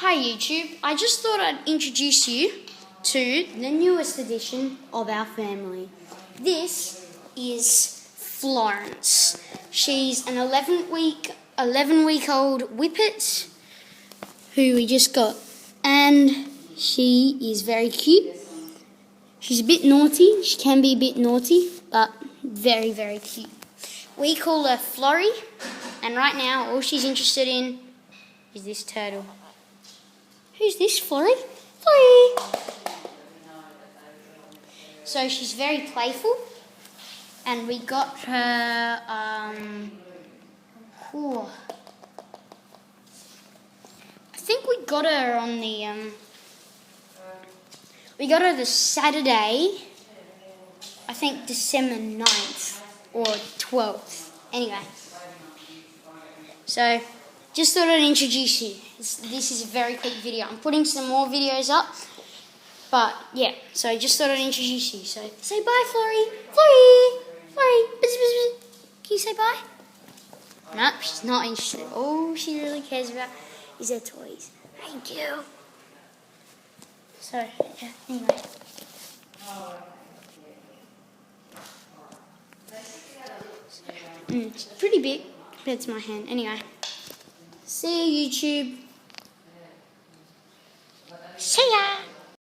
Hi YouTube, I just thought I'd introduce you to the newest addition of our family. This is Florence. She's an 11-week-old whippet who we just got, and she is very cute. She's a bit naughty, she can be a bit naughty, but very, very cute. We call her Florrie, and right now all she's interested in is this turtle. Who's this, Florrie? Florrie! So she's very playful, and we got her, I think we got her on the, we got her the Saturday, I think December 9th or 12th. Anyway, so just thought I'd introduce you. This is a very quick video. I'm putting some more videos up, but yeah, so I just thought I'd introduce you. So say bye, Florrie. Florrie! Florrie! Bzz, bzz, bzz. Can you say bye? Nope, she's not interested. All she really cares about is her toys. Thank you. So, yeah, anyway. It's pretty big compared to my hand. Anyway. See you, YouTube. See ya!